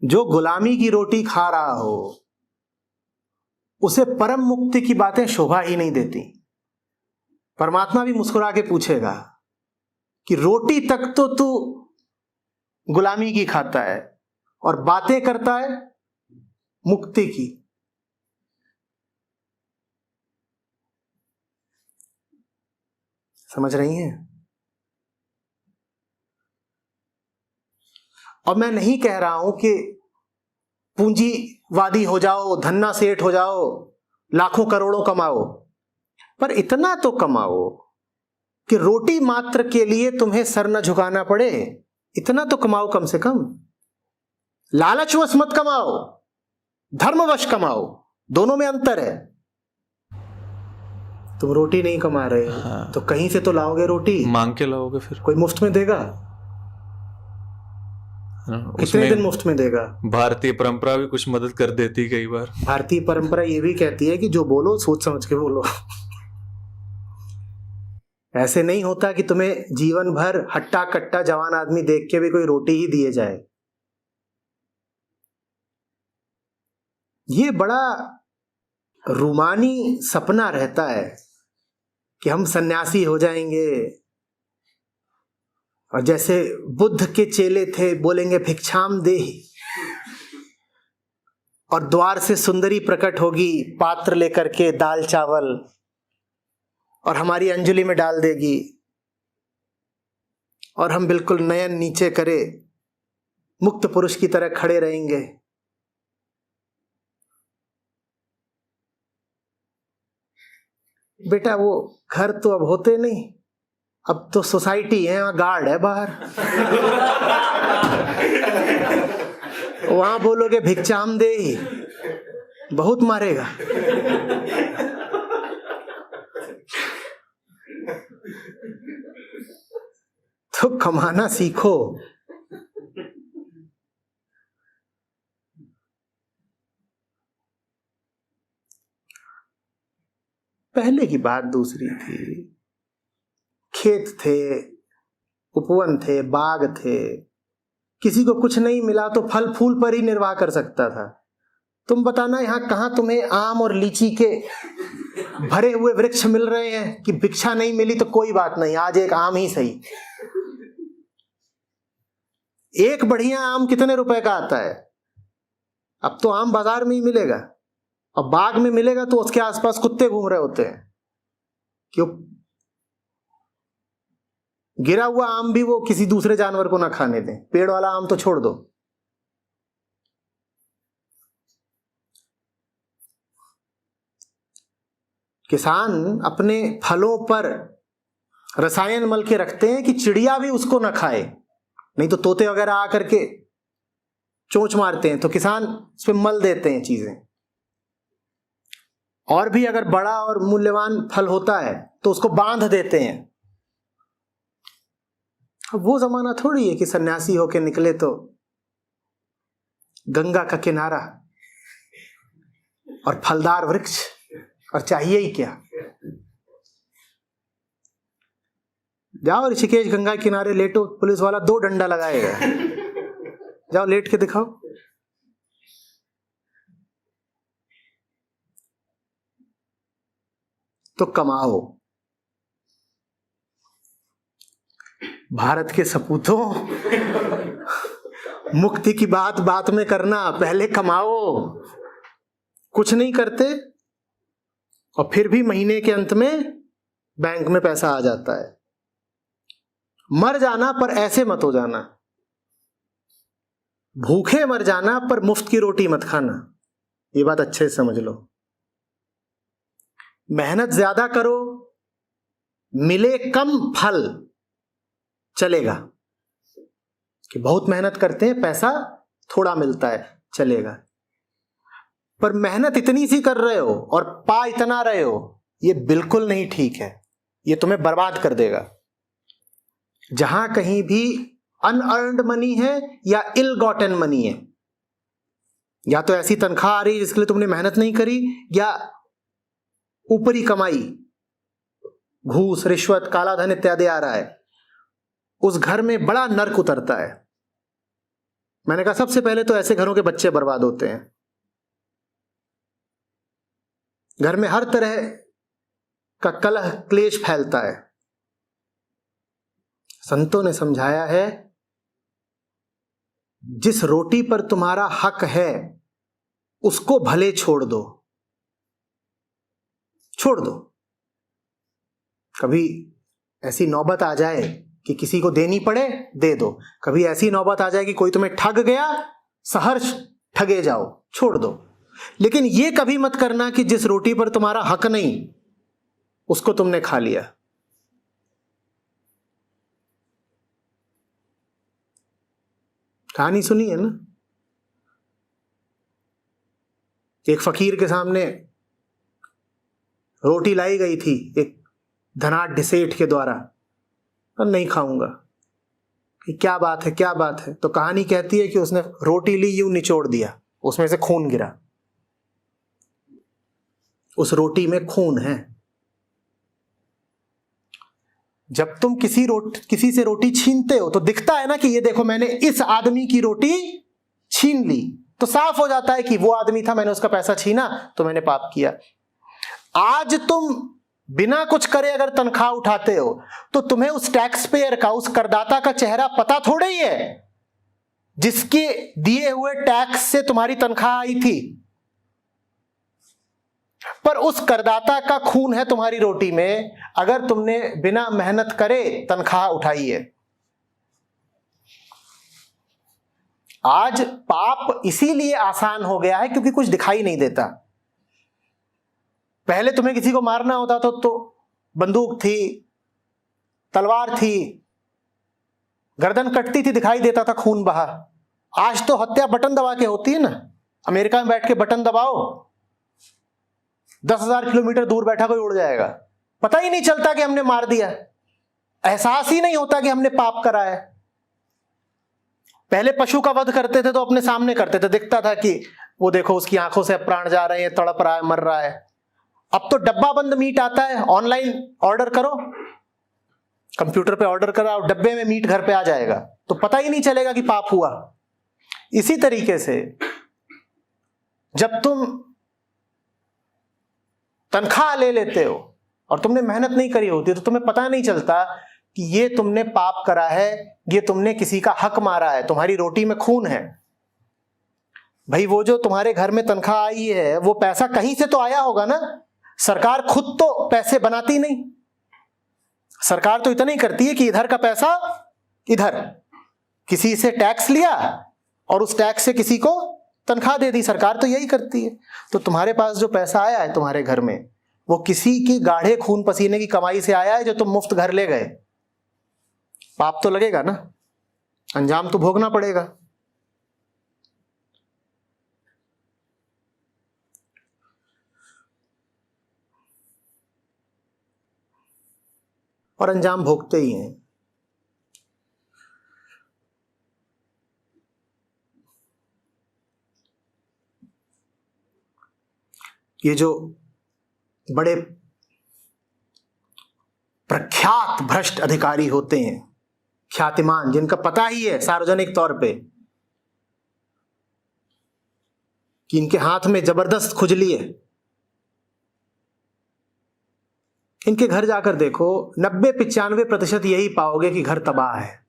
जो गुलामी की रोटी खा रहा हो उसे परम मुक्ति की बातें शोभा ही नहीं देती। परमात्मा भी मुस्कुरा के पूछेगा कि रोटी तक तो तू गुलामी की खाता है और बातें करता है मुक्ति की। समझ रही हैं? और मैं नहीं कह रहा हूं कि पूंजीवादी हो जाओ, धन्ना सेठ हो जाओ, लाखों करोड़ों कमाओ, पर इतना तो कमाओ कि रोटी मात्र के लिए तुम्हें सर न झुकाना पड़े। इतना तो कमाओ कम से कम। लालचवश मत कमाओ, धर्मवश कमाओ, दोनों में अंतर है। तुम रोटी नहीं कमा रहे हो, हाँ। तो कहीं से तो लाओगे रोटी, मांग के लाओगे फिर। कोई मुफ्त में देगा? कितने दिन मुफ्त में देगा? भारतीय परंपरा भी कुछ मदद कर देती कई बार। भारतीय परंपरा ये भी कहती है कि जो बोलो सोच समझ के बोलो। ऐसे नहीं होता कि तुम्हें जीवन भर हट्टा कट्टा जवान आदमी देख के भी कोई रोटी ही दिए जाए। ये बड़ा रूमानी सपना रहता है कि हम सन्यासी हो जाएंगे और जैसे बुद्ध के चेले थे बोलेंगे भिक्षाम देहि, और द्वार से सुंदरी प्रकट होगी पात्र लेकर के दाल चावल और हमारी अंजलि में डाल देगी और हम बिल्कुल नयन नीचे करे मुक्त पुरुष की तरह खड़े रहेंगे। बेटा वो घर तो अब होते नहीं, अब तो सोसाइटी है, वहां गार्ड है बाहर। वहां बोलोगे भिक्षाम दे, बहुत मारेगा। तो कमाना सीखो। पहले की बात दूसरी थी। खेत थे, उपवन थे, बाग थे, किसी को कुछ नहीं मिला तो फल फूल पर ही निर्वाह कर सकता था। तुम बताना यहां कहां तुम्हें आम और लीची के भरे हुए वृक्ष मिल रहे हैं कि भिक्षा नहीं मिली तो कोई बात नहीं, आज एक आम ही सही। एक बढ़िया आम कितने रुपए का आता है? अब तो आम बाजार में ही मिलेगा, और बाग में मिलेगा तो उसके आसपास कुत्ते घूम रहे होते हैं। क्यों? गिरा हुआ आम भी वो किसी दूसरे जानवर को ना खाने दें, पेड़ वाला आम तो छोड़ दो। किसान अपने फलों पर रसायन मल के रखते हैं कि चिड़िया भी उसको ना खाए, नहीं तो तोते वगैरह आकर के चोंच मारते हैं, तो किसान उस पर मल देते हैं चीजें। और भी अगर बड़ा और मूल्यवान फल होता है तो उसको बांध देते हैं। अब वो जमाना थोड़ी है कि सन्यासी होके निकले तो गंगा का किनारा और फलदार वृक्ष, और चाहिए ही क्या। जाओ ऋषिकेश गंगा किनारे लेटो, पुलिस वाला 2 डंडा लगाएगा। जाओ लेट के दिखाओ। तो कमाओ। भारत के सपूतों, मुक्ति की बात बात में करना, पहले कमाओ। कुछ नहीं करते और फिर भी महीने के अंत में बैंक में पैसा आ जाता है। मर जाना पर ऐसे मत हो जाना, भूखे मर जाना पर मुफ्त की रोटी मत खाना। ये बात अच्छे से समझ लो। मेहनत ज्यादा करो, मिले कम फल, चलेगा। कि बहुत मेहनत करते हैं, पैसा थोड़ा मिलता है, चलेगा। पर मेहनत इतनी सी कर रहे हो और पा इतना रहे हो, ये बिल्कुल नहीं ठीक है। ये तुम्हें बर्बाद कर देगा। जहां कहीं भी अनअर्न्ड मनी है या इल गॉटन मनी है, या तो ऐसी तनख्वाह आ रही है जिसके लिए तुमने मेहनत नहीं करी, या ऊपरी कमाई, घूस, रिश्वत, काला धन इत्यादि आ रहा है, उस घर में बड़ा नर्क उतरता है। मैंने कहा सबसे पहले तो ऐसे घरों के बच्चे बर्बाद होते हैं। घर में हर तरह का कलह क्लेश फैलता है। संतों ने समझाया है, जिस रोटी पर तुम्हारा हक है उसको भले छोड़ दो, छोड़ दो। कभी ऐसी नौबत आ जाए कि किसी को देनी पड़े, दे दो। कभी ऐसी नौबत आ जाए कि कोई तुम्हें ठग गया, सहर्ष ठगे जाओ, छोड़ दो। लेकिन यह कभी मत करना कि जिस रोटी पर तुम्हारा हक नहीं उसको तुमने खा लिया। कहानी सुनी है ना, एक फकीर के सामने रोटी लाई गई थी एक धनाढ्य सेठ के द्वारा, पर नहीं खाऊंगा। कि क्या बात है, क्या बात है? तो कहानी कहती है कि उसने रोटी ली, यूं निचोड़ दिया, उसमें से खून गिरा। उस रोटी में खून है। जब तुम किसी से रोटी छीनते हो तो दिखता है ना कि ये देखो मैंने इस आदमी की रोटी छीन ली, तो साफ हो जाता है कि वो आदमी था, मैंने उसका पैसा छीना तो मैंने पाप किया। आज तुम बिना कुछ करे अगर तनख्वाह उठाते हो तो तुम्हें उस टैक्स पेयर का, उस करदाता का चेहरा पता थोड़ा ही है जिसके दिए हुए टैक्स से तुम्हारी तनख्वाह आई थी, पर उस करदाता का खून है तुम्हारी रोटी में अगर तुमने बिना मेहनत करे तनख्वाह उठाई है। आज पाप इसीलिए आसान हो गया है क्योंकि कुछ दिखाई नहीं देता। पहले तुम्हें किसी को मारना होता तो बंदूक थी, तलवार थी, गर्दन कटती थी, दिखाई देता था, खून बहा। आज तो हत्या बटन दबा के होती है ना। अमेरिका में बैठ के बटन दबाओ, 10,000 किलोमीटर दूर बैठा कोई उड़ जाएगा, पता ही नहीं चलता कि हमने मार दिया, एहसास ही नहीं होता कि हमने पाप करा है। पहले पशु का वध करते थे तो अपने सामने करते थे, दिखता था कि वो देखो उसकी आंखों से प्राण जा रहे हैं, तड़प रहा है, मर रहा है। अब तो डब्बा बंद मीट आता है, ऑनलाइन ऑर्डर करो, कंप्यूटर पे ऑर्डर कराओ, डब्बे में मीट घर पे आ जाएगा, तो पता ही नहीं चलेगा कि पाप हुआ। इसी तरीके से जब तुम तनख्वाह ले लेते हो और तुमने मेहनत नहीं करी होती तो तुम्हें पता नहीं चलता कि ये तुमने पाप करा है, ये तुमने किसी का हक मारा है, तुम्हारी रोटी में खून है। भाई वो जो तुम्हारे घर में तनख्वाह आई है वो पैसा कहीं से तो आया होगा ना। सरकार खुद तो पैसे बनाती नहीं, सरकार तो इतना ही करती है कि इधर का पैसा इधर, किसी से टैक्स लिया और उस टैक्स से किसी को तनख्वाह दे दी, सरकार तो यही करती है। तो तुम्हारे पास जो पैसा आया है तुम्हारे घर में वो किसी की गाढ़े खून पसीने की कमाई से आया है जो तुम मुफ्त घर ले गए। पाप तो लगेगा ना, अंजाम तो भोगना पड़ेगा। और अंजाम भोगते ही हैं। ये जो बड़े प्रख्यात भ्रष्ट अधिकारी होते हैं, ख्यातिमान, जिनका पता ही है सार्वजनिक तौर पे कि इनके हाथ में जबरदस्त खुजली है, इनके घर जाकर देखो 90-95% यही पाओगे कि घर तबाह है।